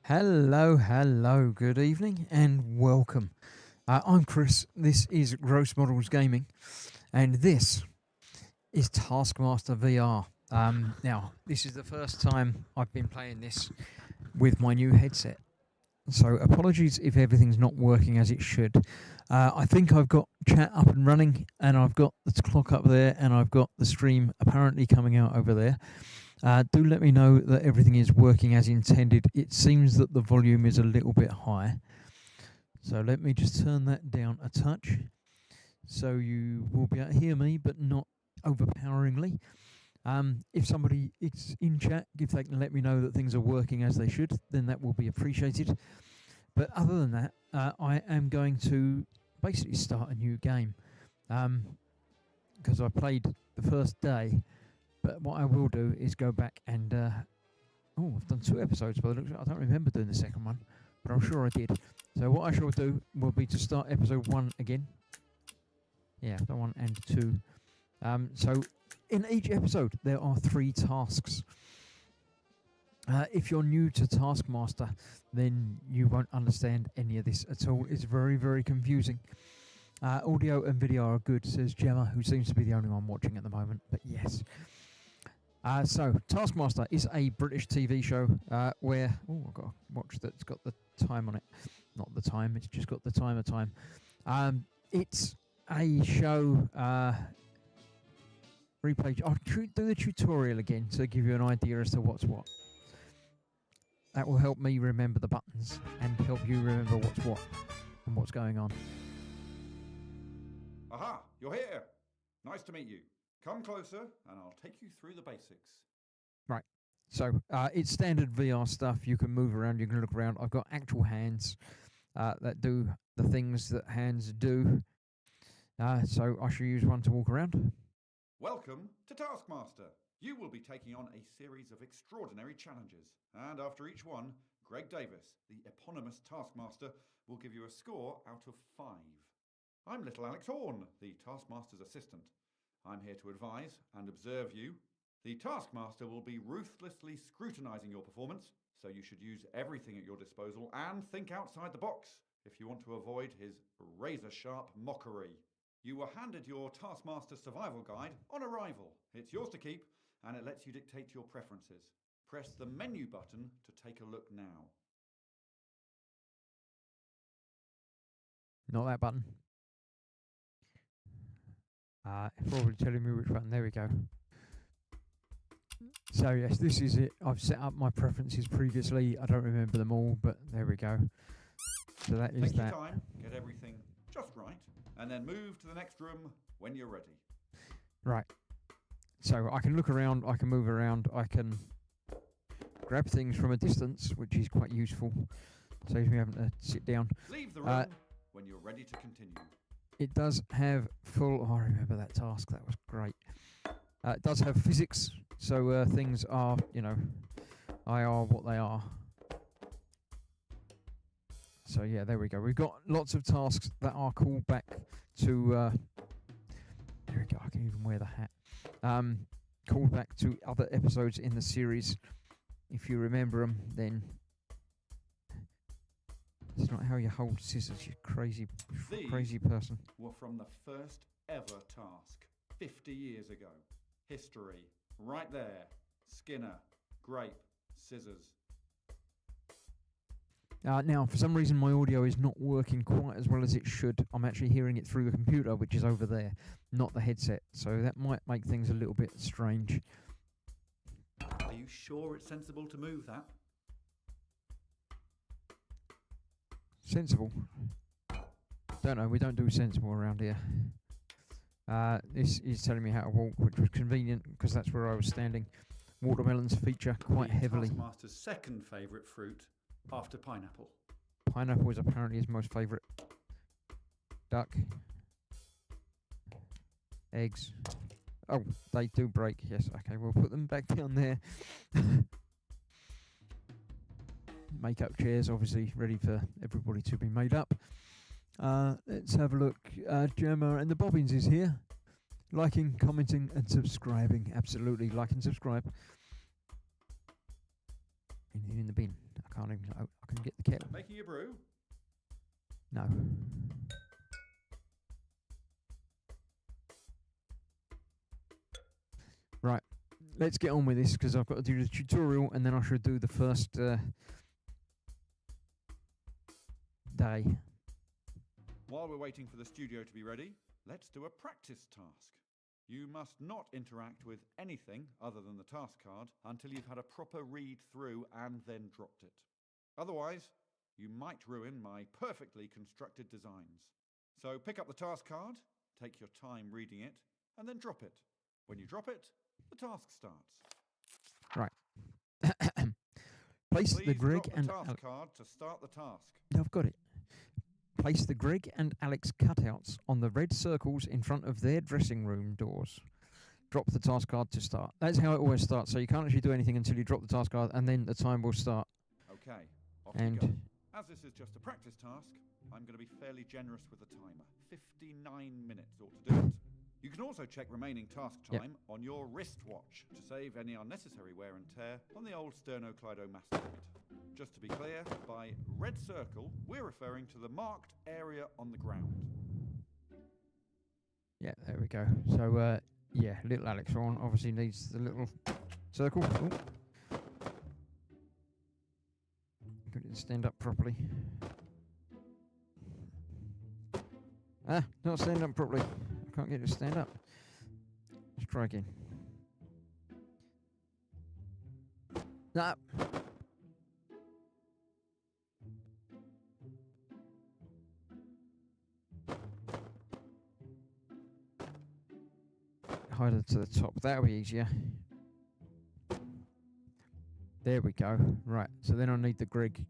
Hello, good evening, and welcome. I'm Chris. This is Gross Models Gaming, and this is Taskmaster VR. Now, this is the first time I've been playing this with my new headset, so apologies if everything's not working as it should. I think I've got chat up and running, and I've got the clock up there, and I've got the stream apparently coming out over there. Do let me know that everything is working as intended. It seems that the volume is a little bit high. So let me just turn that down a touch. So you will be able to hear me, but not overpoweringly. If somebody is in chat, if they can let me know that things are working as they should, then that will be appreciated. But other than that, I am going to basically start a new game. Because I played the first day. But what I will do is go back and I've done 2 episodes, but I don't remember doing the second one, but I'm sure I did. So what I shall do will be to start episode 1 again. Yeah, the 1 and 2. So in each episode there are 3 tasks. If you're new to Taskmaster, then you won't understand any of this at all. It's very, very confusing. Audio and video are good, says Gemma, who seems to be the only one watching at the moment, but yes. So, Taskmaster is a British TV show where... Oh, I've got a watch that's got the time on it. Not the time, it's just got the timer time. It's a show... replay... I'll do the tutorial again to give you an idea as to what's what. That will help me remember the buttons and help you remember what's what and what's going on. Aha, you're here. Nice to meet you. Come closer and I'll take you through the basics. Right. So it's standard VR stuff. You can move around, you can look around. I've got actual hands that do the things that hands do. So I shall use one to walk around. Welcome to Taskmaster. You will be taking on a series of extraordinary challenges. And after each one, Greg Davis, the eponymous Taskmaster, will give you a score out of 5. I'm little Alex Horn, the Taskmaster's assistant. I'm here to advise and observe you. The Taskmaster will be ruthlessly scrutinising your performance, so you should use everything at your disposal and think outside the box if you want to avoid his razor-sharp mockery. You were handed your Taskmaster survival guide on arrival. It's yours to keep, and it lets you dictate your preferences. Press the menu button to take a look now. Not that button. It's probably telling me which button. There we go. So yes, this is it. I've set up my preferences previously. I don't remember them all, but there we go. So that is that. Take your time, get everything just right, and then move to the next room when you're ready. Right. So I can look around, I can move around, I can grab things from a distance, which is quite useful. Saves me having to sit down. Leave the room when you're ready to continue. It does have full... Oh, I remember that task. That was great. It does have physics, so things are, I are what they are. So, yeah, there we go. We've got lots of tasks that are called back to... there we go. I can even wear the hat. Called back to other episodes in the series. If you remember them, then... It's not how you hold scissors, you crazy person. Were from the first ever task, 50 years ago. History, right there. Skinner, grape, scissors. Now, for some reason, my audio is not working quite as well as it should. I'm actually hearing it through the computer, which is over there, not the headset. So that might make things a little bit strange. Are you sure it's sensible to move that? Sensible? Don't know, we don't do sensible around here. This is telling me how to walk, which was convenient because that's where I was standing. Watermelons feature quite heavily. Taskmaster's second favourite fruit after pineapple. Pineapple is apparently his most favourite. Duck. Eggs. Oh, they do break, yes. Okay, we'll put them back down there. Make-up chairs, obviously, ready for everybody to be made up. Let's have a look. Gemma and the Bobbins is here. Liking, commenting, and subscribing. Absolutely, like and subscribe. Anything in the bin? can't even. I can get the kettle. Making your brew? No. Right. Let's get on with this because I've got to do the tutorial and then I should do the first day. While we're waiting for the studio to be ready, let's do a practice task. You must not interact with anything other than the task card until you've had a proper read through and then dropped it. Otherwise, you might ruin my perfectly constructed designs. So pick up the task card, take your time reading it, and then drop it. When you drop it, the task starts. Right. Place Please the Greg drop and the task card to start the task. I've got it. Place the Greg and Alex cutouts on the red circles in front of their dressing room doors. Drop the task card to start. That's how it always starts. So you can't actually do anything until you drop the task card, and then the time will start. Okay, off And you go. As this is just a practice task, I'm going to be fairly generous with the timer. 59 minutes ought to do it. You can also check remaining task time on your wristwatch to save any unnecessary wear and tear on the old sternocleidomastoid. Just to be clear, by red circle, we're referring to the marked area on the ground. Yeah, there we go. So, yeah, little Alex Ron obviously needs the little circle. Ooh. Get it to stand up properly. Ah, not standing up properly. I can't get it to stand up. Let's try again. No. Hide it to the top. That'll be easier. There we go. Right. So then I need the Greg.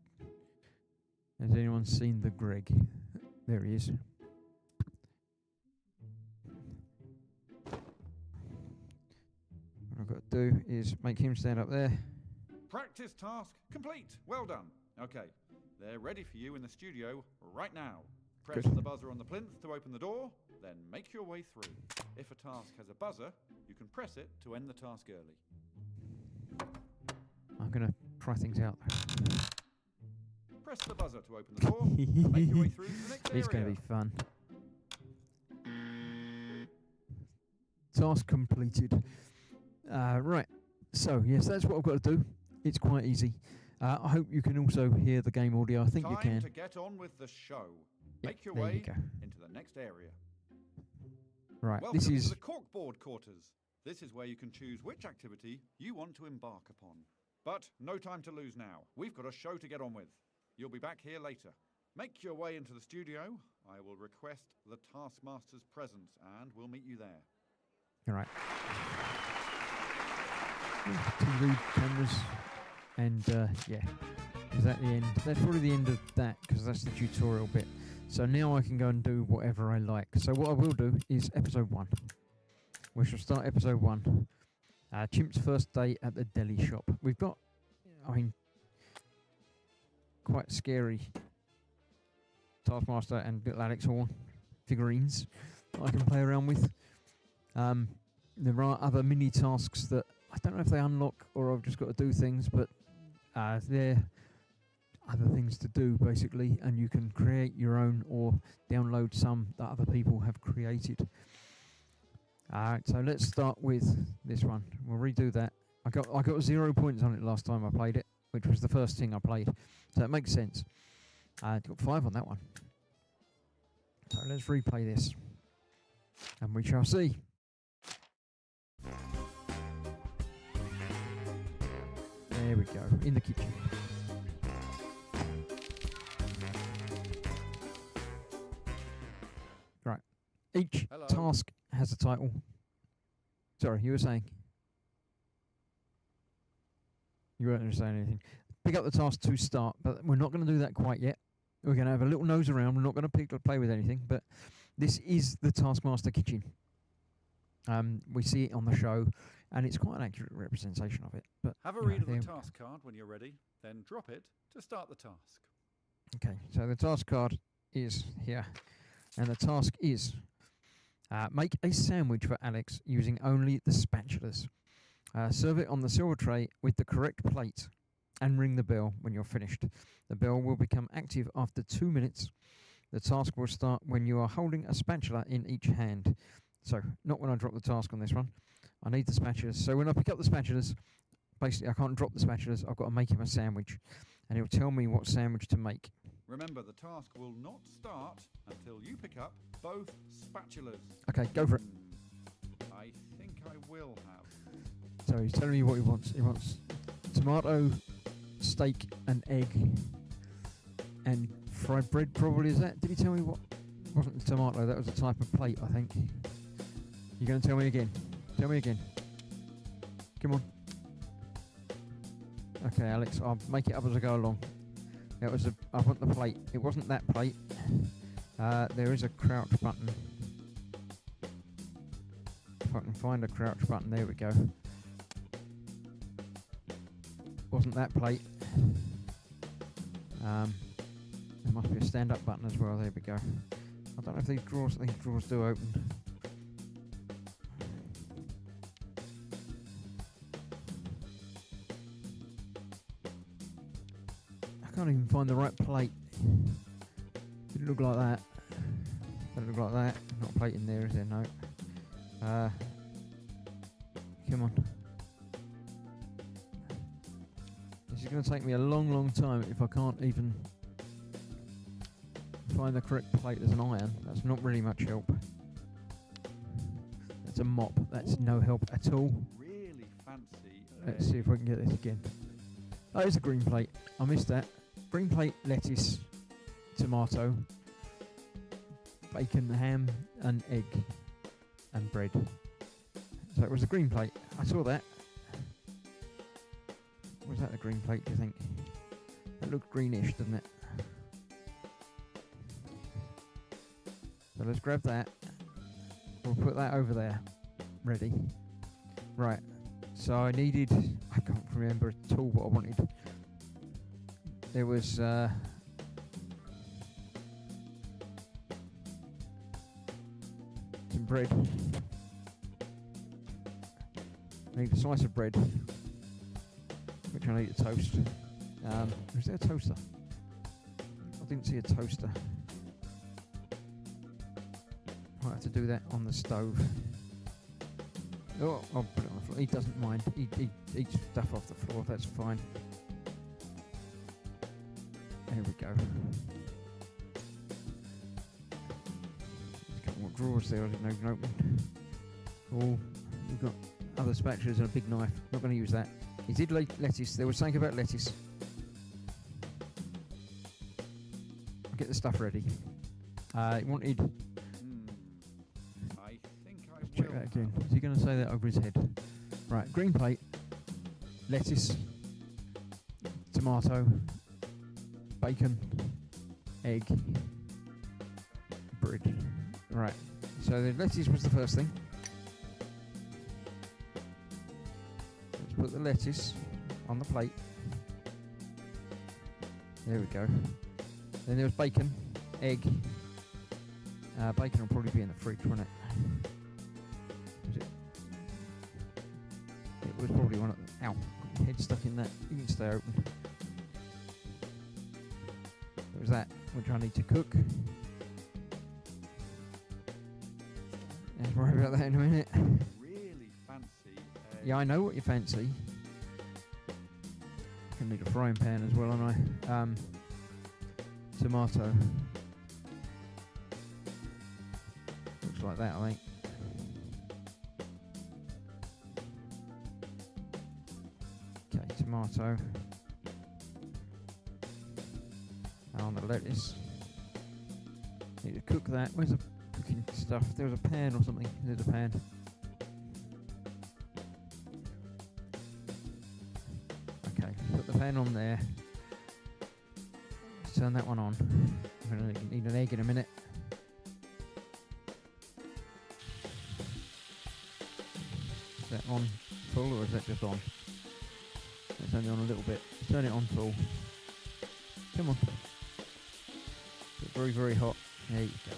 Has anyone seen the Greg? There he is. What I've got to do is make him stand up there. Practice task complete. Well done. Okay, they're ready for you in the studio right now. Press Good. the buzzer on the plinth to open the door, then make your way through. If a task has a buzzer, you can press it to end the task early. I'm going to try things out. Press the buzzer to open the door, and make your way through to the next area. It's going to be fun. Task completed. Right. So, yes, that's what I've got to do. It's quite easy. I hope you can also hear the game audio. I think you can. Time to get on with the show. Yep, Make your there way you go. into the next area. Right, Welcome this is to the corkboard quarters. This is where you can choose which activity you want to embark upon. But no time to lose now. We've got a show to get on with. You'll be back here later. Make your way into the studio. I will request the Taskmaster's presence and we'll meet you there. all right. TV cameras, and yeah, is that the end? That's probably the end of that because that's the tutorial bit. So now I can go and do whatever I like. So what I will do is episode 1. We shall start episode 1. Chimp's first day at the deli shop. We've got, I mean, quite scary Taskmaster and little Alex Horn figurines that I can play around with. There are other mini tasks that I don't know if they unlock or I've just got to do things, but they're other things to do basically, and you can create your own or download some that other people have created. Alright, so let's start with this one. We'll redo that. I got 0 points on it last time I played it, which was the first thing I played, so it makes sense. I got 5 on that one. So let's replay this, and we shall see. There we go, in the kitchen. Right, each Hello. task has a title. Sorry, you were saying? You weren't saying anything. Pick up the task to start, but we're not going to do that quite yet. We're going to have a little nose around. We're not going to play with anything, but this is the Taskmaster kitchen. We see it on the show, and it's quite an accurate representation of it. But Have a you know, read of the there- task card when you're ready, then drop it to start the task. Okay, so the task card is here, and the task is make a sandwich for Alex using only the spatulas. Serve it on the silver tray with the correct plate and ring the bell when you're finished. The bell will become active after 2 minutes. The task will start when you are holding a spatula in each hand. So, not when I drop the task on this one. I need the spatulas. So when I pick up the spatulas, basically I can't drop the spatulas. I've got to make him a sandwich. And he'll tell me what sandwich to make. Remember, the task will not start until you pick up both spatulas. Okay, go for it. I think I will have. So he's telling me what he wants. He wants tomato, steak and egg and fried bread probably, is that? Did he tell me what? It wasn't the tomato, that was a type of plate, I think. You're going to tell me again? Tell me again. Come on. Okay, Alex, I'll make it up as I go along. I want the plate. It wasn't that plate. There is a crouch button. If I can find a crouch button, there we go. Wasn't that plate. There must be a stand-up button as well. There we go. I don't know if these drawers do open. I can't even find the right plate. Didn't look like that. Don't look like that. Not a plate in there, is there? No. Come on. This is going to take me a long time if I can't even find the correct plate. There's an iron. That's not really much help. That's a mop. That's no help at all. Really fancy. Let's see if I can get this again. Oh, it's a green plate. I missed that. Green plate, lettuce, tomato, bacon, ham, and egg, and bread. So it was a green plate. I saw that. Was that the green plate, do you think? That looked greenish, doesn't it? So let's grab that. We'll put that over there. Ready. Right. So I can't remember at all what I wanted. There was some bread. I need a slice of bread, which I need to toast. Is there a toaster? I didn't see a toaster. Might have to do that on the stove. Oh, I'll put it on the floor. He doesn't mind. He eats stuff off the floor. That's fine. There we go. There's a couple more drawers there I didn't even open. Oh, we've got other spatulas and a big knife. Not going to use that. He did lettuce. There was something about lettuce. I'll get the stuff ready. He wanted... I think I Check will that again. have. Is he going to say that over his head? Right, green plate, lettuce, tomato, bacon, egg, bread. Right, so the lettuce was the first thing. Let's put the lettuce on the plate. There we go. Then there was bacon, egg. Bacon will probably be in the fridge, won't it? Was it? It was probably one of the... Ow, got my head stuck in that. You can stay open. It was that, which I need to cook. Let's worry about that in a minute. Really fancy. Yeah, I know what you fancy. Gonna need a frying pan as well, aren't I? Tomato. Looks like that, I think. Okay, tomato. And on the lettuce. Need to cook that. Where's the cooking stuff? There was a pan or something. There's a pan. Okay, put the pan on there. Let's turn that one on. I'm going to need an egg in a minute. Is that on full or is that just on? It's only on a little bit. Turn it on full. Come on. It's very, very hot. There you go.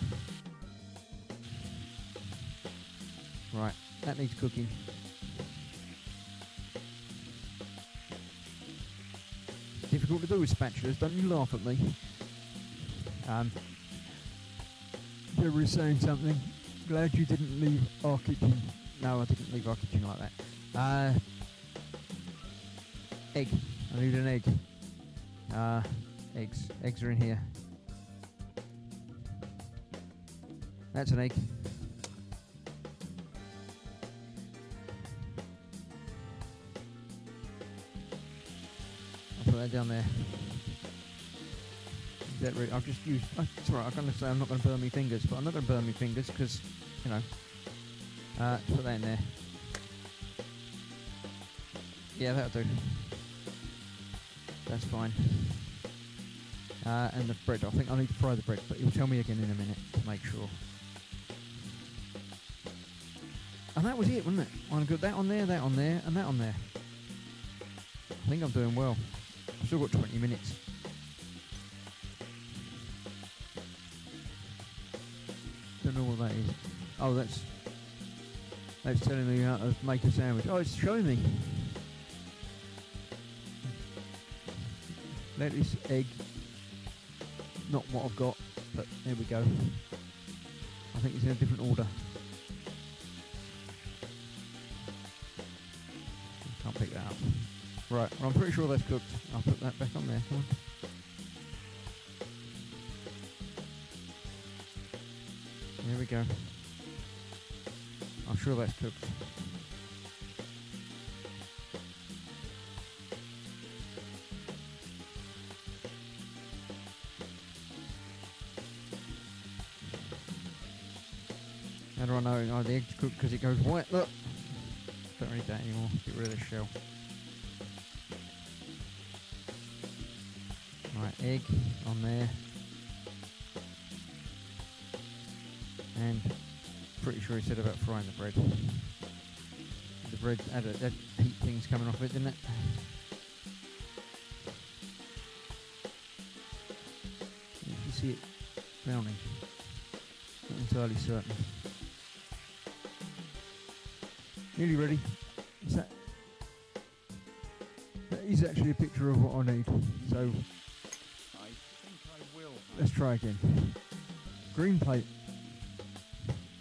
Right, that needs cooking. difficult to do with spatulas. Don't you laugh at me. Deborah is saying something. Glad you didn't leave our kitchen. No, I didn't leave our kitchen like that. Egg. I need an egg. Eggs. Eggs are in here. That's an egg. I'll put that down there. Is that right? I've just used... Oh, it's alright, I'm going to say I'm not going to burn my fingers, but I'm not going to burn my fingers because, you know... put that in there. Yeah, that'll do. That's fine. And the bread. I think I need to fry the bread, but you'll tell me again in a minute to make sure. And that was it, wasn't it? I've got that on there, and that on there. I think I'm doing well. I've still got 20 minutes. Don't know what that is. Oh, that's telling me how to make a sandwich. Oh, it's showing me. Lettuce, egg. Not what I've got, but there we go. I think it's in a different order. Can't pick that up. Right, well, I'm pretty sure that's cooked. I'll put that back on there. Come on. There we go. I'm sure that's cooked. How do I know? Oh, the egg's cooked because it goes white. Look! Don't need that anymore. Get rid of the shell. Right, egg on there. And pretty sure he said about frying the bread. The bread had heat things coming off it, didn't it? You can see it browning. Not entirely certain. Nearly ready. Is that is actually a picture of what I need. So I think I will. let's try again. Green plate.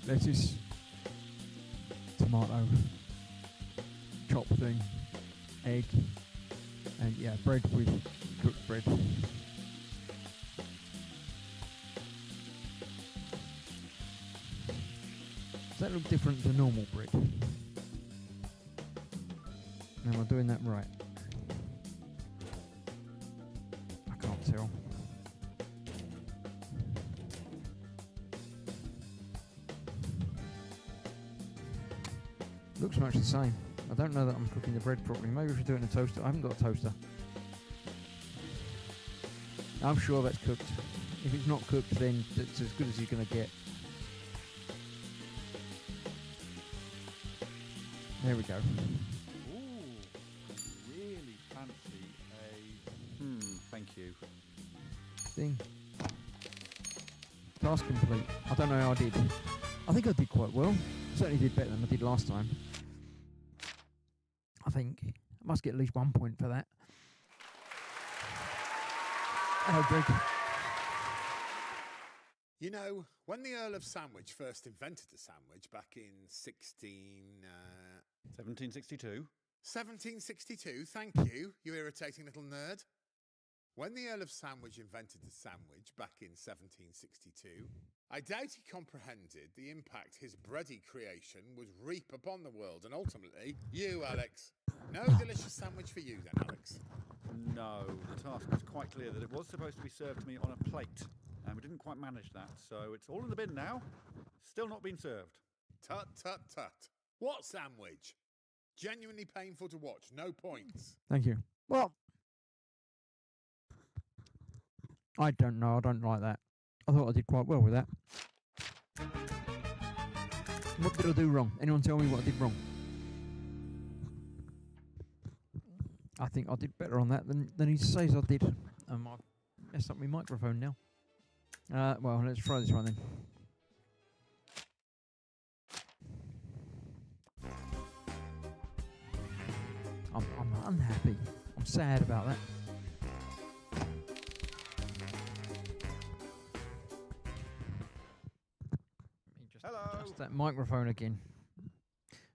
Lettuce. Tomato. Chop thing. Egg. And yeah, bread with cooked bread. Does that look different to normal bread? Am I doing that right? I can't tell. Looks much the same. I don't know that I'm cooking the bread properly. Maybe we should do it in a toaster. I haven't got a toaster. I'm sure that's cooked. If it's not cooked, then it's as good as you're going to get. There we go. Really fancy thank you. Thing. Task complete. I don't know how I did. I think I did quite well. Certainly did better than I did last time. I think I must get at least 1 point for that. Hello, Greg. You know, when the Earl of Sandwich first invented the sandwich back in 1762. 1762, thank you, you irritating little nerd. When the Earl of Sandwich invented the sandwich back in 1762, I doubt he comprehended the impact his bready creation would reap upon the world, and ultimately, you, Alex. No delicious sandwich for you then, Alex. No, the task was quite clear that it was supposed to be served to me on a plate, and we didn't quite manage that, so it's all in the bin now. Still not been served. Tut, tut, tut. What sandwich? Genuinely painful to watch, no points. Thank you. Well, I don't know. I don't like that. I thought I did quite well with that. What did I do wrong? Anyone tell me what I did wrong? I think I did better on that than he says I did. I messed up my microphone now. Well, let's try this one then. I'm unhappy. I'm sad about that. that microphone again.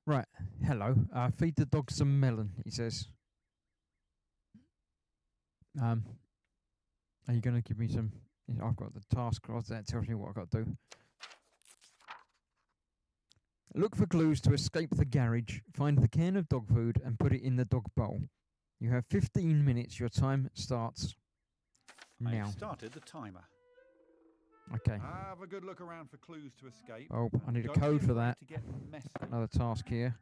Right, hello. Feed the dog some melon, he says. Are you going to give me some... I've got the task, that tells me what I've got to do. Look for clues to escape the garage. Find the can of dog food and put it in the dog bowl. You have 15 minutes. Your time starts now. I've started the timer. Okay. Have a good look around for clues to escape. Oh, I need a Don't code be for afraid that. to get messy. Another task here.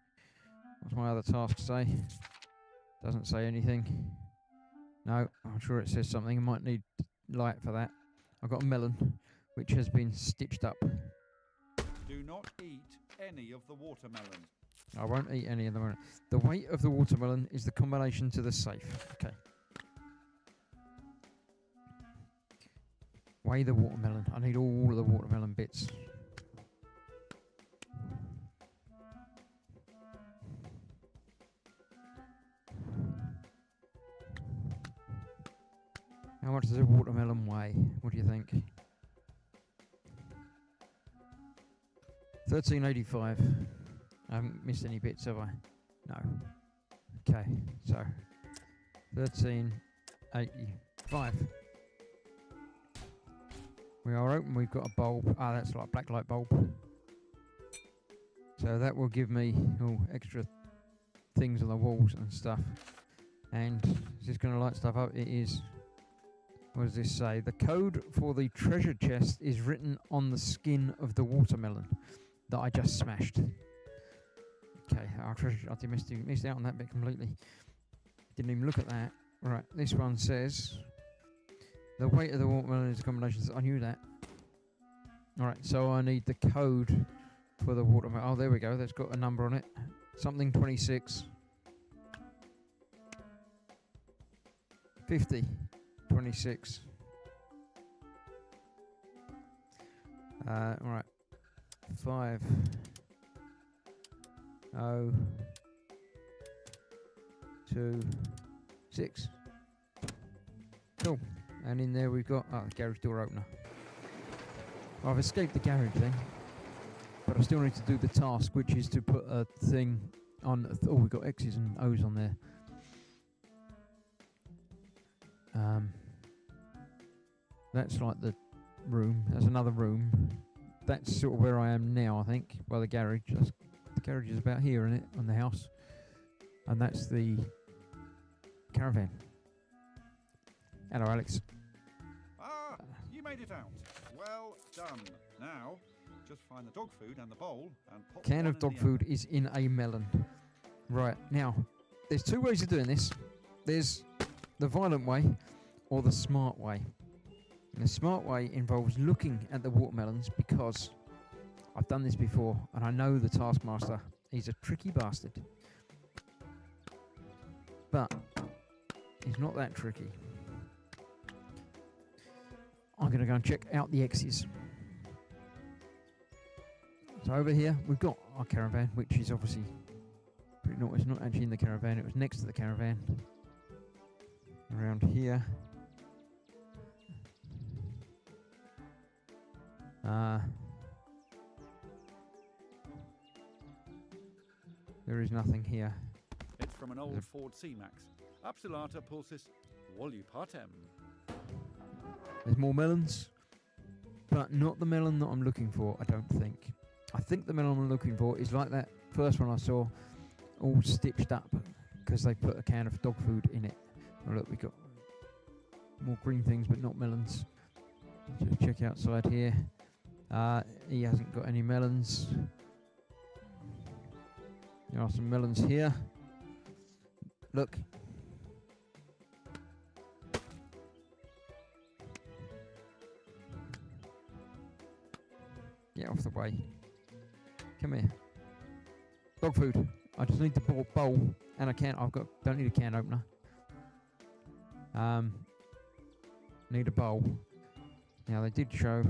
What's my other task say? Doesn't say anything. No, I'm sure it says something. I might need light for that. I've got a melon, which has been stitched up. Do not eat any of the watermelon. I won't eat any of them. The weight of the watermelon is the combination to the safe. Okay. Weigh the watermelon. I need all of the watermelon bits. How much does a watermelon weigh? What do you think? 1385. I haven't missed any bits, have I? No. Okay, so 1385. We are open. We've got a bulb. Ah, that's like a black light bulb. So that will give me extra things on the walls and stuff. And is this going to light stuff up? It is. What does this say? The code for the treasure chest is written on the skin of the watermelon that I just smashed. Okay, our treasure. I missed out on that bit completely. Didn't even look at that. Right, this one says the weight of the watermelon is a combination. I knew that. Alright, so I need the code for the watermelon. Oh, there we go. That's got a number on it. Something 26. 50. 26. Alright. 5. 0. 2. 6. Cool. And in there we've got the garage door opener. Well, I've escaped the garage thing, but I still need to do the task, which is to put a thing on. We've got X's and O's on there. That's like the room. That's another room. That's sort of where I am now, I think, by the garage. The garage is about here, isn't it, on the house? And that's the caravan. Hello, Alex. Ah, you made it out. Well done. Now, just find the dog food and the bowl and pop Can one of in dog the food oven. is in a melon. Right, now, there's two ways of doing this. There's the violent way or the smart way. And the smart way involves looking at the watermelons, because I've done this before and I know the Taskmaster. He's a tricky bastard. But he's not that tricky. I'm going to go and check out the X's. So over here we've got our caravan, which is obviously it's not actually in the caravan, it was next to the caravan. Around here. There is nothing here. It's from an old Ford C-Max. Absolata pulsis volupatem. There's more melons, but not the melon that I'm looking for, I don't think. I think the melon I'm looking for is like that first one I saw, all stitched up, because they put a can of dog food in it. Oh look, we've got more green things, but not melons. Just check outside here. He hasn't got any melons. There are some melons here. Look. Get off the way. Come here. Dog food. I just need the bowl and a can. Don't need a can opener. Need a bowl. Now they did show.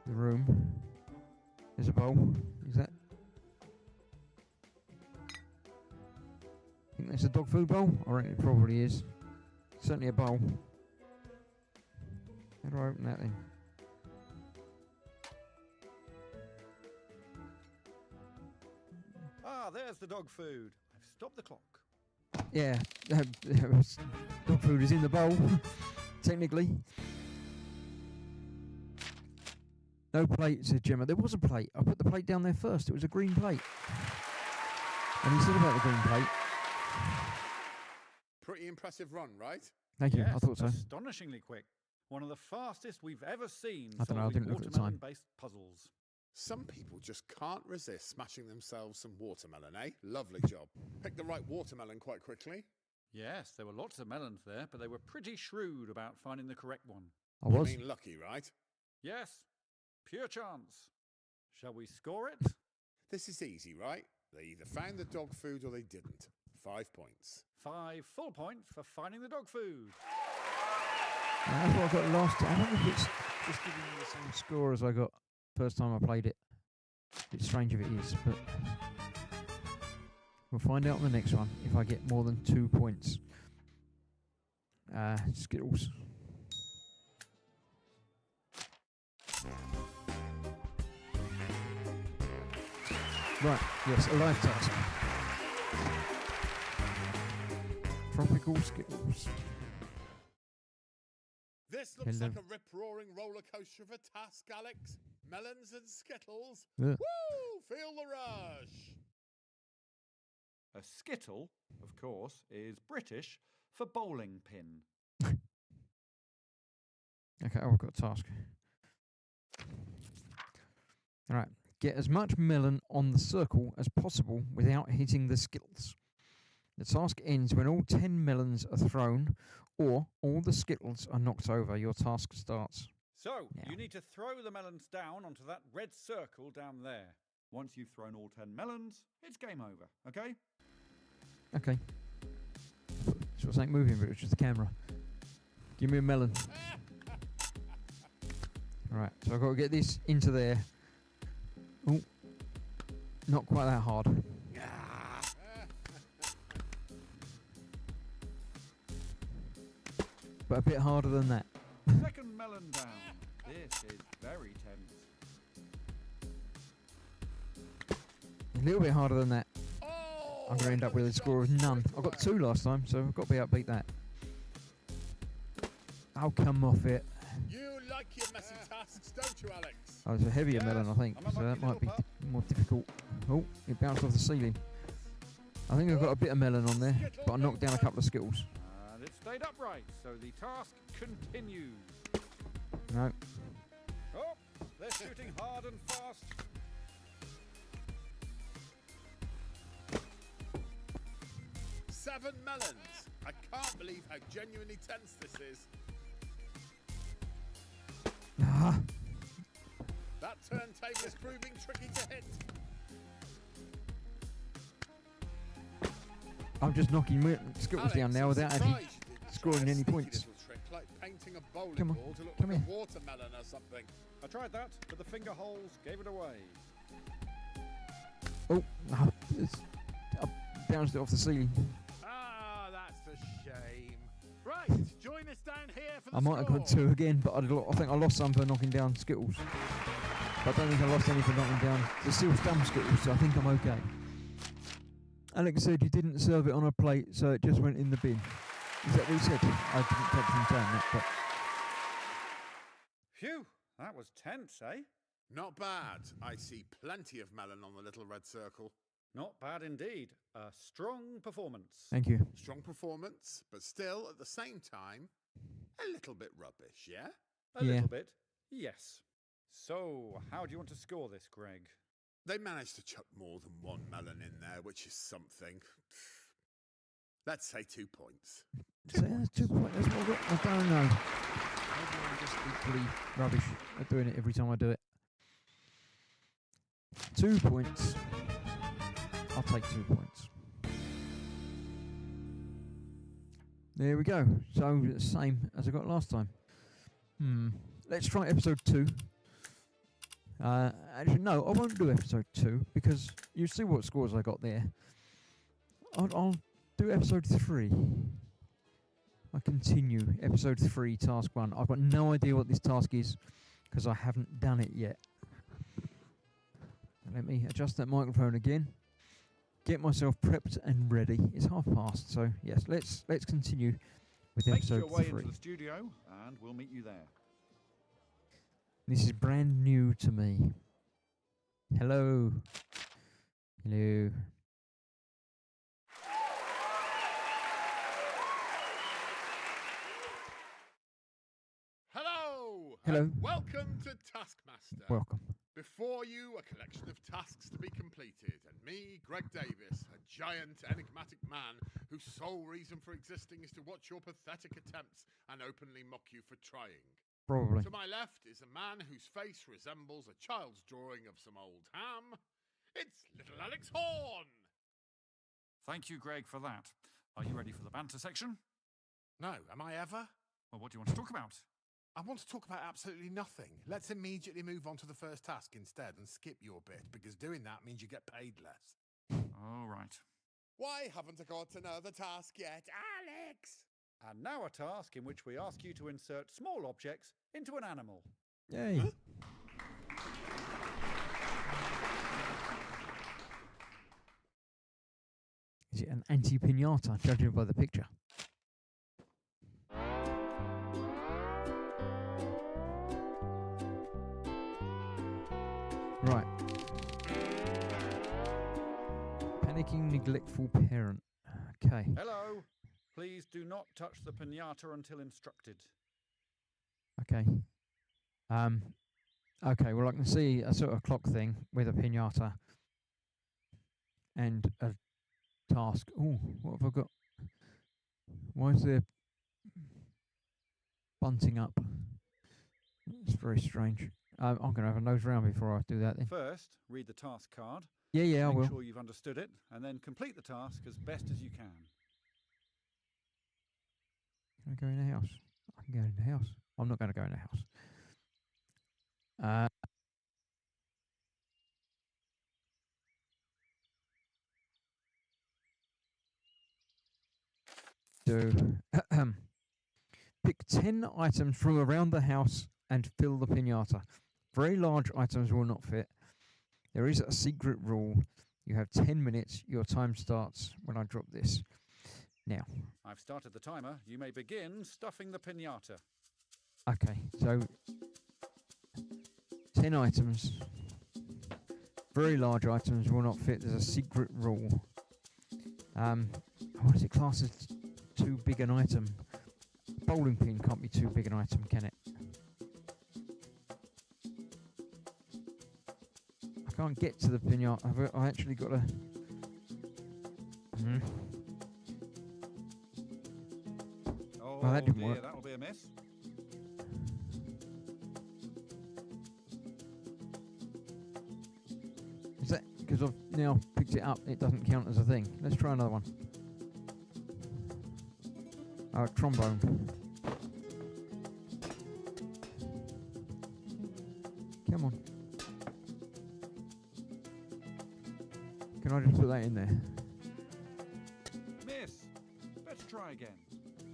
The room. There's a bowl. Is that? I think that's a dog food bowl. I reckon it probably is. Certainly a bowl. How do I open that then? Ah, there's the dog food. I've stopped the clock. Yeah, dog food is in the bowl, technically. No plate, said Gemma. There was a plate. I put the plate down there first. It was a green plate. And he said about the green plate. Pretty impressive run, right? Thank you. Yes, I thought so. astonishingly quick. One of the fastest we've ever seen I don't know, I solving didn't look at the time. watermelon-based puzzles. Some people just can't resist smashing themselves some watermelon, eh? Lovely job. Picked the right watermelon quite quickly. Yes, there were lots of melons there, but they were pretty shrewd about finding the correct one. I was. You mean lucky, right? Yes, pure chance. Shall we score it? This is easy, right? They either found the dog food or they didn't. 5 points. 5 full points for finding the dog food. Yeah, that's what I got last time. I wonder if it's just giving me the same score as I got first time I played it. It's strange if it is, but we'll find out on the next one if I get more than 2 points. Skittles. Right, yes, a life task. Tropical Skittles. This looks Hello. like a rip-roaring roller coaster of a task, Alex. Melons and Skittles. Yeah. Woo! Feel the rush! A skittle, of course, is British for bowling pin. Okay, I've got a task. Alright, get as much melon on the circle as possible without hitting the Skittles. The task ends when all 10 melons are thrown or all the Skittles are knocked over. Your task starts. So, Now. you need to throw the melons down onto that red circle down there. Once you've thrown all 10 melons, it's game over, okay? Okay. So it ain't moving, but it's just the camera. Give me a melon. Alright, so I've got to get this into there. Oh, not quite that hard. But a bit harder than that. Second melon down. This is very tense. A little bit harder than that. Oh, I'm going to end up with a score of none. I got 2 last time, so I've got to be able to beat that. Oh, come off it. You like your messy tasks, don't you, Alex? Oh, it's a heavier Yes, melon, I think, I'm a so that lucky might be little pup. more difficult. Oh, it bounced off the ceiling. I think I've got a bit of melon on there, but I knocked down a couple of Skittles. And it stayed upright, so the task continues. No. Oh, they're shooting hard and fast. Seven melons. I can't believe how genuinely tense this is. Ah, That turntable is proving tricky to hit. I'm just knocking Skittles down now without actually surprised you didn't scoring try a any sneaky points. little trick like painting a bowling Come on, ball to look come like here. a watermelon or something. I tried that, but the finger holes gave it away. Oh, no, I bounced it off the ceiling. Ah, that's a shame. Right, join us down here for the I might have got score. 2 again, but I think I lost some for knocking down Skittles. But I don't think I lost any for knocking down the still dumb Skittles, so I think I'm okay. Alex said you didn't serve it on a plate, so it just went in the bin. Is that what he said? I didn't catch him saying that, but Phew, that was tense, eh? Not bad. I see plenty of melon on the little red circle. Not bad indeed. A strong performance. thank you. Strong performance, but still, at the same time, a little bit rubbish, yeah? A Yeah. little bit, yes. So, how do you want to score this, Greg? They managed to chuck more than 1 melon in there, which is something. Let's say 2 points. So that's 2 points. That's what I got. I don't know. Maybe I'm just equally rubbish at doing it every time I do it. 2 points. I'll take 2 points. There we go. So the same as I got last time. Let's try episode 2. Actually, no, I won't do episode 2 because you see what scores I got there. I'll do episode 3. I continue episode 3, task 1. I've got no idea what this task is because I haven't done it yet. Let me adjust that microphone again. Get myself prepped and ready. It's past, so yes, let's continue with Make episode your way 3. into the studio, and we'll meet you there. This is brand new to me. Hello. Hello. Hello! Hello. And welcome to Taskmaster. Welcome. Before you, a collection of tasks to be completed, and me, Greg Davis, a giant, enigmatic man whose sole reason for existing is to watch your pathetic attempts and openly mock you for trying. Probably. To my left is a man whose face resembles a child's drawing of some old ham. It's little Alex Horn! Thank you, Greg, for that. Are you ready for the banter section? No, am I ever? Well, what do you want to talk about? I want to talk about absolutely nothing. Let's immediately move on to the first task instead and skip your bit, because doing that means you get paid less. All right. Why haven't I got another task yet, Alex? And now a task in which we ask you to insert small objects into an animal. Yay. Is it an anti-pinata, judging by the picture? Right. Panicking, neglectful parent. Okay. Hello. Please do not touch the piñata until instructed. Okay. Okay, well I can see a sort of clock thing with a pinata and a task. Oh, what have I got? Why is there bunting up? It's very strange. I'm going to have a nose round before I do that then. First, read the task card. Yeah, I Make will. sure you've understood it, and then complete the task as best as you can. Can I go in the house? I can go in the house. I'm not going to go in the house. Pick 10 items from around the house and fill the piñata. Very large items will not fit. There is a secret rule. You have 10 minutes. Your time starts when I drop this. Now. I've started the timer. You may begin stuffing the piñata. Okay, so 10 items. Very large items will not fit. There's a secret rule. What is it classed as too big an item? Bowling pin can't be too big an item, can it? I can't get to the piñata. I actually got to... Oh, Well, that didn't dear, work. that'll be a miss. Is that because I've now picked it up, it doesn't count as a thing? Let's try another one. Oh, trombone. Come on. Can I just put that in there? Miss. Let's try again.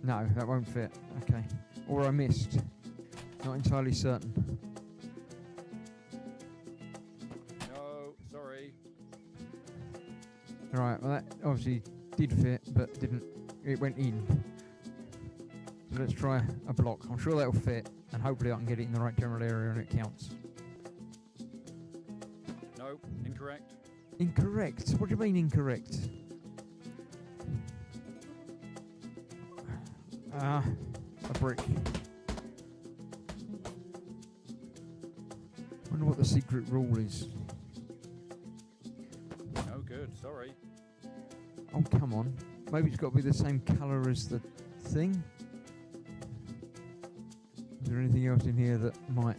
No, that won't fit. Okay. Or I missed. Not entirely certain. No, sorry. Right, well that obviously did fit, but didn't. It went in. So let's try a block. I'm sure that'll fit, and hopefully I can get it in the right general area and it counts. No, incorrect. Incorrect? What do you mean incorrect? A brick. Wonder what the secret rule is. No good, sorry. Oh, come on. Maybe it's got to be the same colour as the thing? Is there anything else in here that might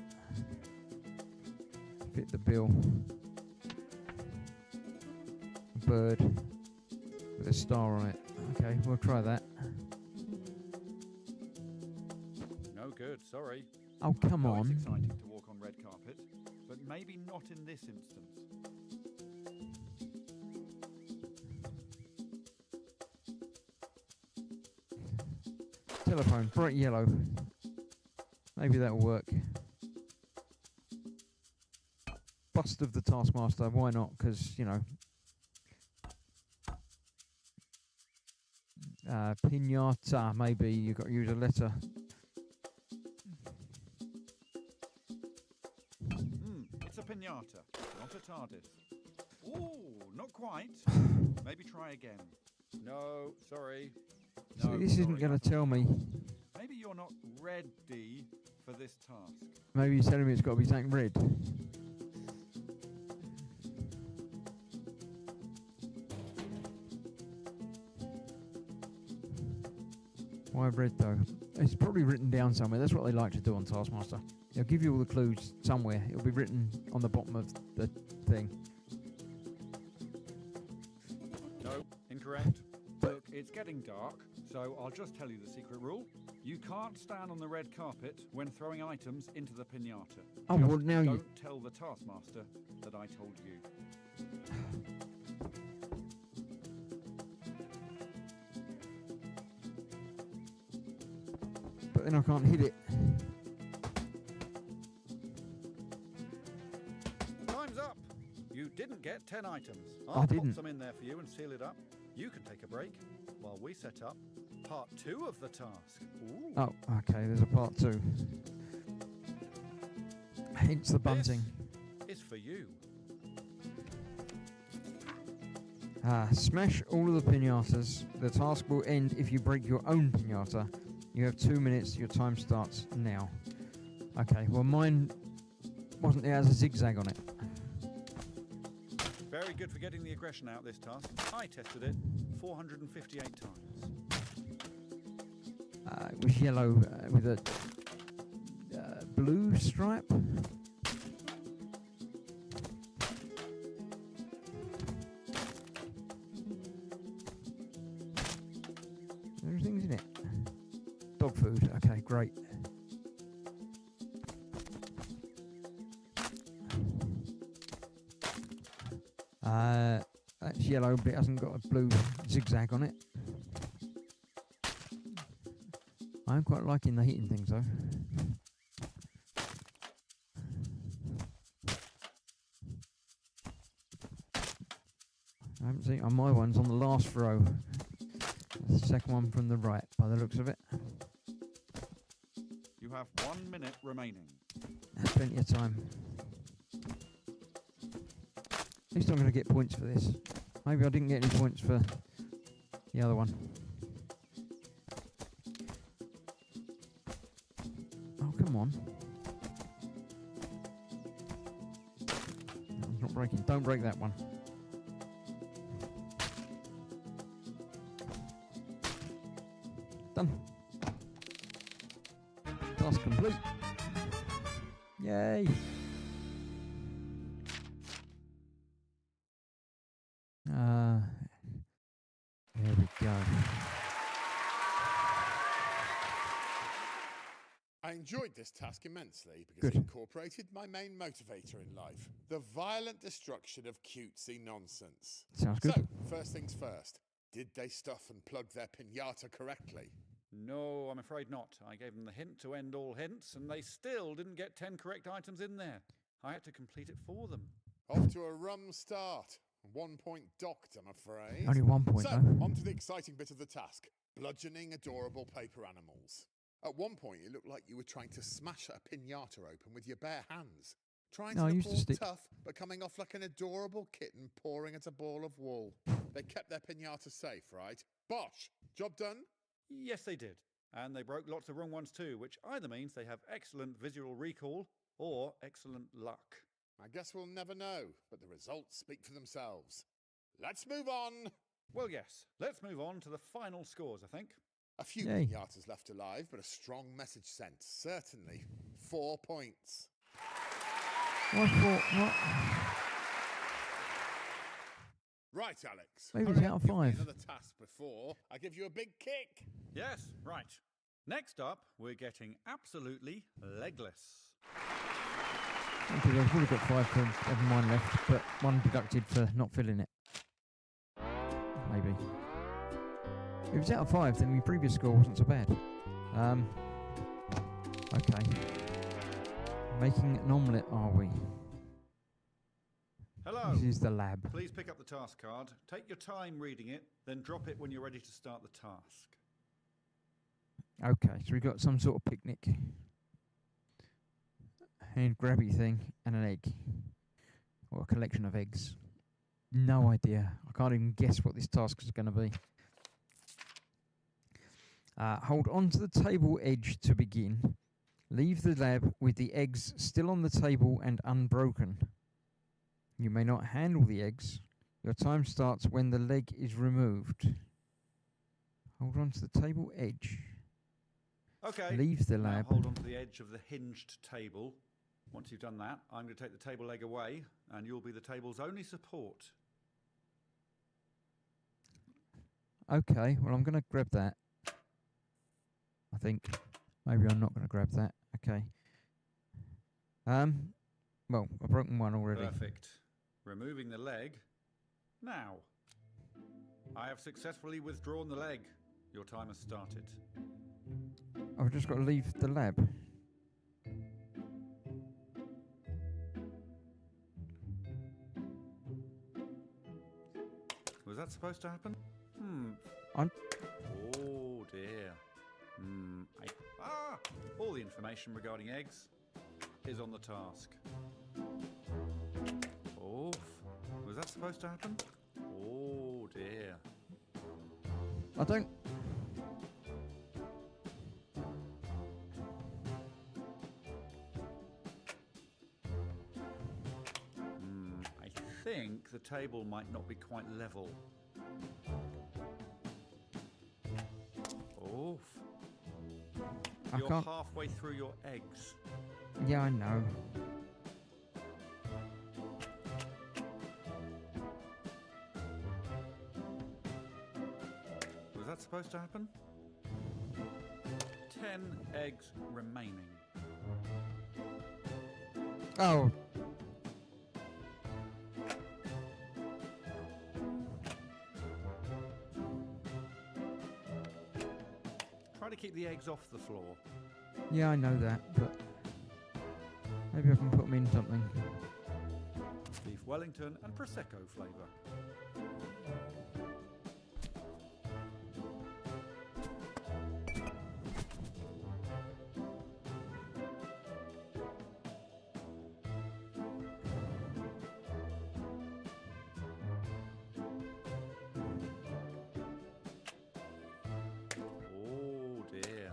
fit the bill? A bird with a star on it. Okay, we'll try that. No good, sorry. Oh, come Oh, on. it's exciting to walk on red carpet, but maybe not in this instance. Telephone, bright yellow. Maybe that'll work. Bust of the Taskmaster, why not? Because, you know. Pinata, maybe you've got to use a letter. It's a pinata, not a TARDIS. Ooh, not quite. Maybe try again. No, sorry. So No, this isn't sorry, going to that's tell me. Maybe you're not ready for this task. Maybe you're telling me it's got to be something red. Why red though? It's probably written down somewhere. That's what they like to do on Taskmaster. They'll give you all the clues somewhere. It'll be written on the bottom of the thing. No, incorrect. Look, it's getting dark, so I'll just tell you the secret rule. You can't stand on the red carpet when throwing items into the pinata. Oh, Just well, now you... don't tell the Taskmaster that I told you. But then I can't hit it. Time's up. You didn't get 10 items. I I'll didn't. pop some in there for you and seal it up. You can take a break while we set up part 2 of the task. Ooh. Oh, okay, there's a part 2. Hence the bunting. This is for you. Smash all of the pinatas. The task will end if you break your own pinata. You have 2 minutes. Your time starts now. Okay, well mine wasn't. It has a zigzag on it. Very good for getting the aggression out this task. I tested it 458 times. It was yellow with a blue stripe. Everything's in it. Dog food. Okay, great. That's yellow, but it hasn't got a blue zigzag on it. I'm quite liking the heating things though. I haven't seen. My one's on the last row. The second one from the right, by the looks of it. You have 1 minute remaining. That's plenty of time. At least I'm going to get points for this. Maybe I didn't get any points for the other one. Oh, come on. No, it's not breaking. Don't break that one. Done. Task complete. Yay. There we go. I enjoyed this task immensely because Good. it incorporated my main motivator in life, the violent destruction of cutesy nonsense. Sounds good. So, first things first, did they stuff and plug their pinata correctly? No, I'm afraid not. I gave them the hint to end all hints, and they still didn't get 10 correct items in there. I had to complete it for them. Off to a rum start. 1 point docked, I'm afraid. Only 1 point So, though. on to the exciting bit of the task. Bludgeoning adorable paper animals. At one point, it looked like you were trying to smash a pinata open with your bare hands. Trying No, I to used look to all stick- tough, but coming off like an adorable kitten pawing at a ball of wool. They kept their pinata safe, right? Bosh! Job done? Yes, they did. And they broke lots of wrong ones too, which either means they have excellent visual recall or excellent luck. I guess we'll never know, but the results speak for themselves. Let's move on! Well, yes. Let's move on to the final scores, I think. A few Yay. pinatas left alive, but a strong message sent. Certainly. 4 points. I thought, what? Right, Alex. Maybe Hurry it's up, out of give me 5. another task before I give you a big kick. Yes, right. Next up, we're getting absolutely legless. Okay, I've already got 5 of mine left, but 1 deducted for not filling it. Maybe. If it's out of 5, then my previous score wasn't so bad. Okay. Making an omelette, are we? Hello. This is the lab. Please pick up the task card. Take your time reading it, then drop it when you're ready to start the task. Okay, so we've got some sort of picnic. Hand grabby thing and an egg. Or a collection of eggs. No idea. I can't even guess what this task is going to be. Hold on to the table edge to begin. Leave the lab with the eggs still on the table and unbroken. You may not handle the eggs. Your time starts when the leg is removed. Hold on to the table edge. Okay. Leave the Now lab. hold on to the edge of the hinged table. Once you've done that, I'm going to take the table leg away, and you'll be the table's only support. Okay, well I'm going to grab that. I think. Maybe I'm not going to grab that. Okay. Well, I've broken one already. Perfect. Removing the leg. Now. I have successfully withdrawn the leg. Your time has started. I've just got to leave the lab. Was that supposed to happen? I'm- Oh dear. All the information regarding eggs is on the task. Oof. Was that supposed to happen? Oh dear. I don't... I think the table might not be quite level. Oof. I You're can't... halfway through your eggs. Yeah, I know. Was that supposed to happen? 10 eggs remaining. Oh. Try to keep the eggs off the floor. Yeah, I know that, but... Maybe I can put them in something. Beef Wellington and Prosecco flavour. Oh dear.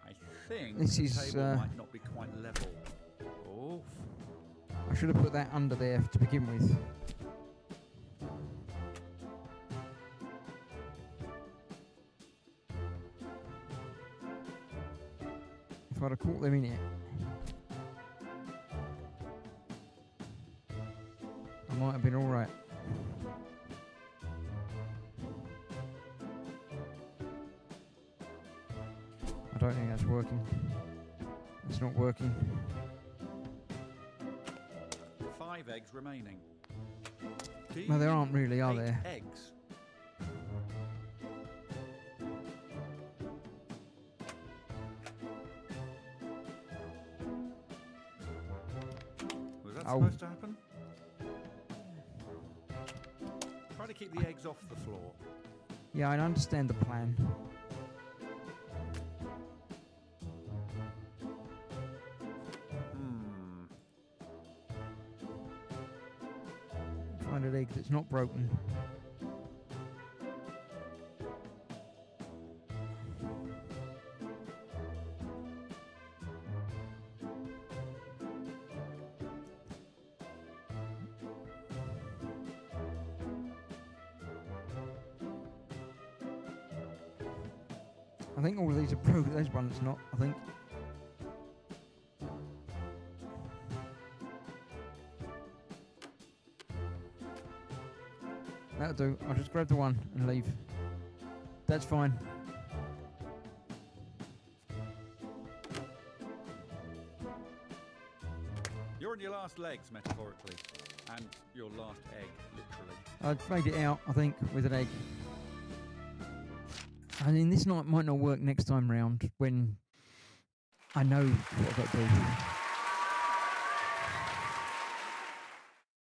I think This the is, table might not be quite level. Oh. I should have put that under there to begin with. If I'd have caught them in it, I might have been alright. I don't think that's working. It's not working. 5 eggs remaining. Do Well, there you aren't really, are hate there? Eggs. Was that Oh. supposed to happen? Try to keep the eggs off the floor. Yeah, I understand the plan. Find an egg that's not broken. I think all of these are broken. There's one that's not, I think. That'll do. I'll just grab the one and leave. That's fine. You're on your last legs, metaphorically, and your last egg, literally. I've made it out, I think, with an egg. I mean, this might not work next time round when I know what I've got to do.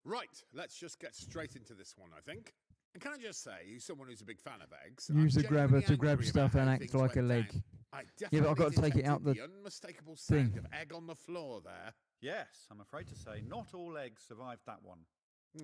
Right, let's just get straight into this one, I think. And can I just say, you're someone who's a big fan of eggs. Use I'm the grabber genuinely to grab angry stuff about and how act things like a went leg. down. I Yeah, but I've got to take it detected out the unmistakable thing. sound of egg on the floor there. Yes, I'm afraid to say not all eggs survived that one.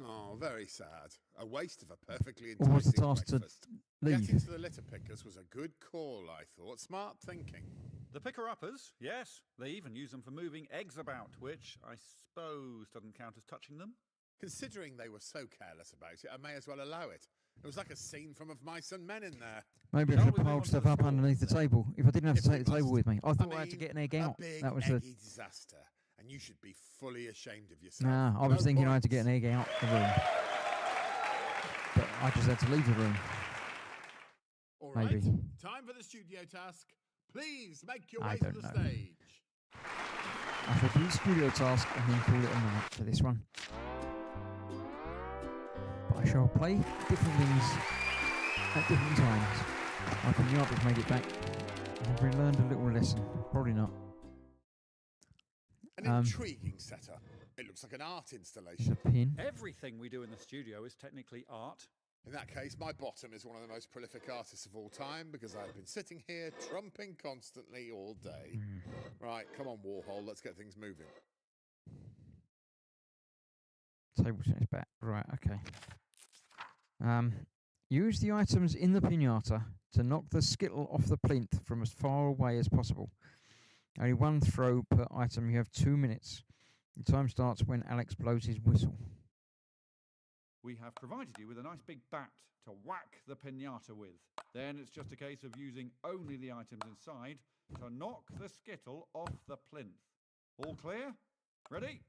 Oh, very sad. A waste of a perfectly Or was the enticing task to breakfast. leave? Getting to the litter pickers was a good call, I thought. Smart thinking. The picker-uppers, yes, they even use them for moving eggs about, which I suppose doesn't count as touching them. Considering they were so careless about it, I may as well allow it. It was like a scene from Of Mice and Men in there. Maybe I Shall should we move pile on to stuff the up score underneath the then? table. If I didn't have If to we take the table must. with me, I thought I mean, had to get an egg out. A big That was eggy disaster, and you should be fully ashamed of yourself. Nah, I was No thinking I had to points. get an egg out the room, but I just had to leave the room. All right, Maybe. time for the studio task. Please make your I way to don't the know. stage. I shall do the studio task and then call it a night for this one. But I shall play different things at different times. I can you up make it back. Have we learned a little lesson? Probably not. An intriguing setup. It looks like an art There's installation. a pin. Everything we do in the studio is technically art. In that case, my bottom is one of the most prolific artists of all time because I've been sitting here trumping constantly all day. Right, come on, Warhol, let's get things moving. Table tennis bat. Right, okay. Use the items in the pinata to knock the skittle off the plinth from as far away as possible. Only one throw per item. You have 2 minutes. The time starts when Alex blows his whistle. We have provided you with a nice big bat to whack the pinata with. Then it's just a case of using only the items inside to knock the skittle off the plinth. All clear? Ready?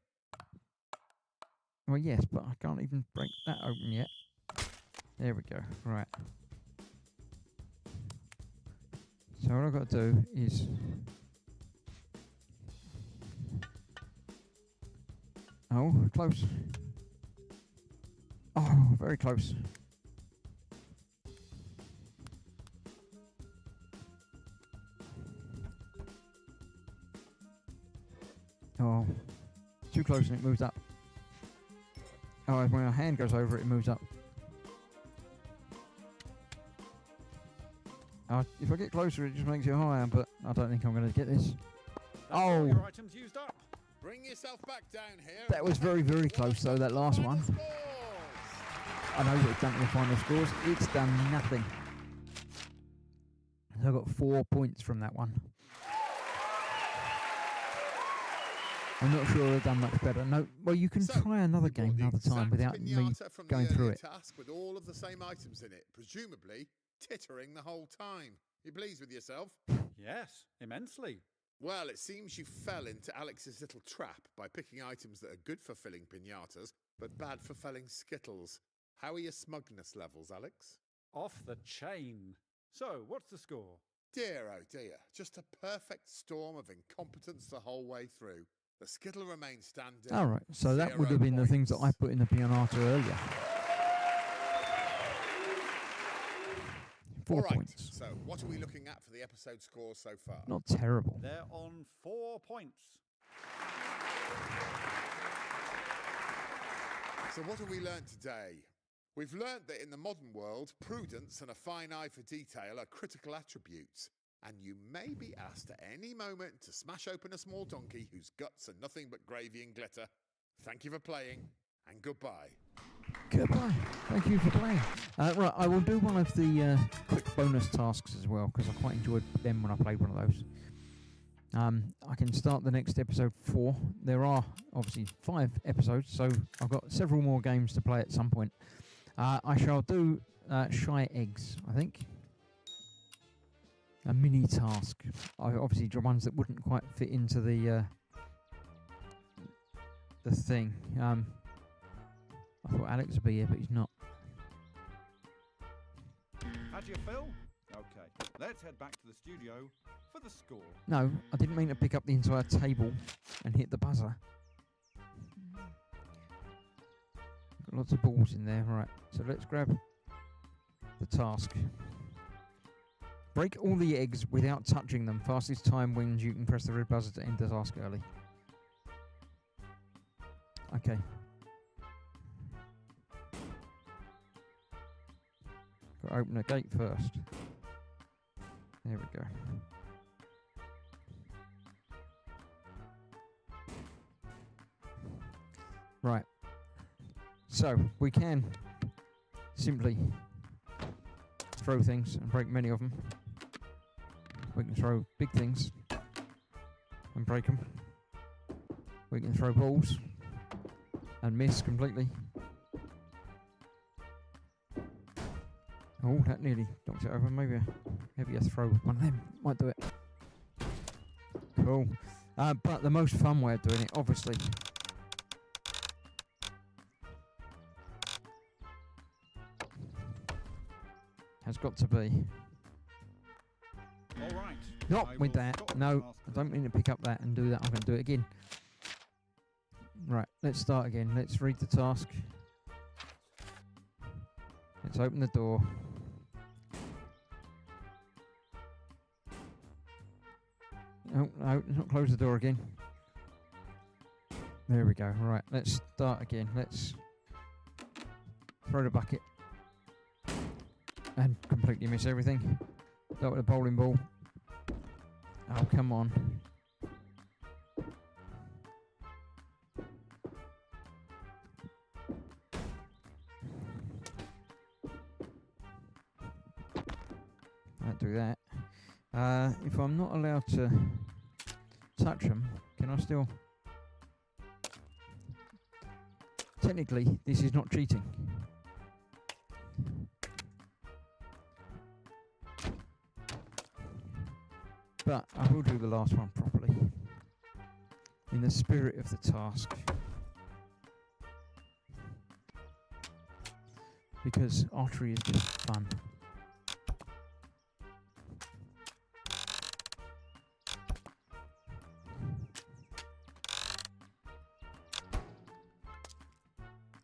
Well, yes, but I can't even break that open yet. There we go. Right. So what I've got to do is... Oh, close. Oh, very close. Oh, too close and it moves up. Oh, when my hand goes over it, it moves up. If I get closer, it just makes it higher, but I don't think I'm going to get this. That's all Oh. your items used up. Bring yourself back down here. That was very, very close, though, that last Final one. scores. I know what it's done to the final scores. It's done nothing. So I got 4 points from that one. I'm not sure I've done much better. No, well, you can So, try another you bought game the another time exact without me pinata from going the through earlier it. task with all of the same items in it, presumably tittering the whole time. You pleased with yourself? Yes, immensely. Well, it seems you fell into Alex's little trap by picking items that are good for filling pinatas, but bad for filling skittles. How are your smugness levels, Alex? Off the chain. So, what's the score? Dear, oh dear, just a perfect storm of incompetence the whole way through. The skittle remains standing. All right, so that would 0 have been the things that I points. put in the pinata earlier. 4 All right, points. so what are we looking at for the episode scores so far? Not terrible. They're on 4 points. So what have we learned today? We've learned that in the modern world, prudence and a fine eye for detail are critical attributes, and you may be asked at any moment to smash open a small donkey whose guts are nothing but gravy and glitter. Thank you for playing, and goodbye. Goodbye. Thank you for playing. Right, I will do one of the quick bonus tasks as well, because I quite enjoyed them when I played one of those. I can start the next episode 4. There are obviously 5 episodes, so I've got several more games to play at some point. I shall do Shy Eggs, I think. A mini task. Obviously, ones that wouldn't quite fit into the thing. I thought Alex would be here, but he's not. Had you fill? Okay, let's head back to the studio for the score. No, I didn't mean to pick up the entire table and hit the buzzer. Got lots of balls in there. Right, so let's grab the task. Break all the eggs without touching them. Fastest time wins. You can press the red buzzer to end the task early. Okay. Got to open the gate first. There we go. Right. So, we can simply throw things and break many of them. We can throw big things and break them. We can throw balls and miss completely. Oh, that nearly knocked it over. Maybe a throw one of them might do it. Cool. But the most fun way of doing it, obviously, has got to be All right. not I with will that. stop No, the task I don't mean to pick up that and do that. I'm going to do it again. Right, let's start again. Let's read the task. Let's open the door. Oh, no, let's not close the door again. There we go. Right, let's start again. Let's throw the bucket. And completely miss everything. Start with a bowling ball. Oh, come on. Can't do that. If I'm not allowed to touch them, can I still... Technically, this is not cheating. But I will do the last one properly. In the spirit of the task. Because archery is just fun.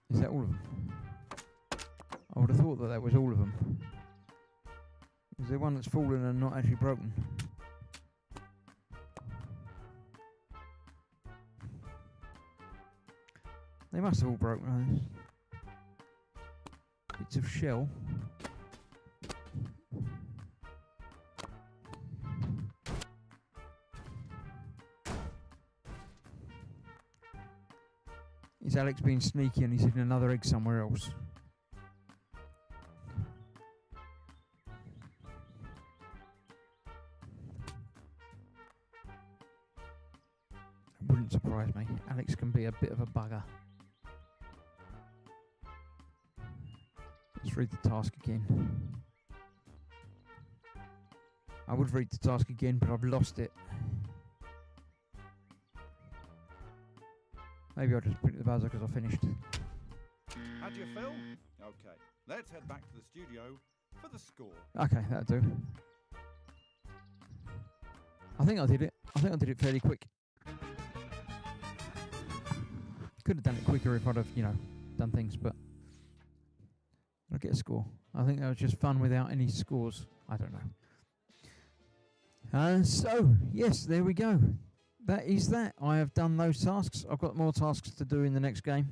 Is that all of them? I would have thought that was all of them. Is there one that's fallen and not actually broken? They must have all broken. Bits of shell. Is Alex being sneaky and he's hidden another egg somewhere else? It wouldn't surprise me. Alex can be a bit of a bugger. Let's read the task again. I would read the task again, but I've lost it. Maybe I'll just put it at the buzzer because I finished. Had your fill? Okay, let's head back to the studio for the score. Okay, that'll do. I think I did it. I think I did it fairly quick. Could have done it quicker if I'd have, done things, but I'll get a score. I think that was just fun without any scores. I don't know. So, yes, there we go. That is that. I have done those tasks. I've got more tasks to do in the next game.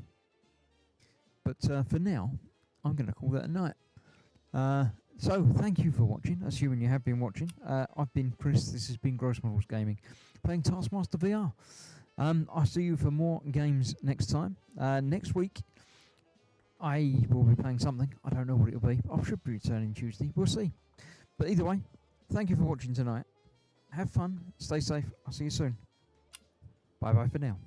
But for now, I'm going to call that a night. So, thank you for watching, assuming you have been watching. I've been Chris. This has been Gross Models Gaming, playing Taskmaster VR. I'll see you for more games next time. Next week, I will be playing something. I don't know what it'll be. I should be returning Tuesday. We'll see. But either way, thank you for watching tonight. Have fun. Stay safe. I'll see you soon. Bye-bye for now.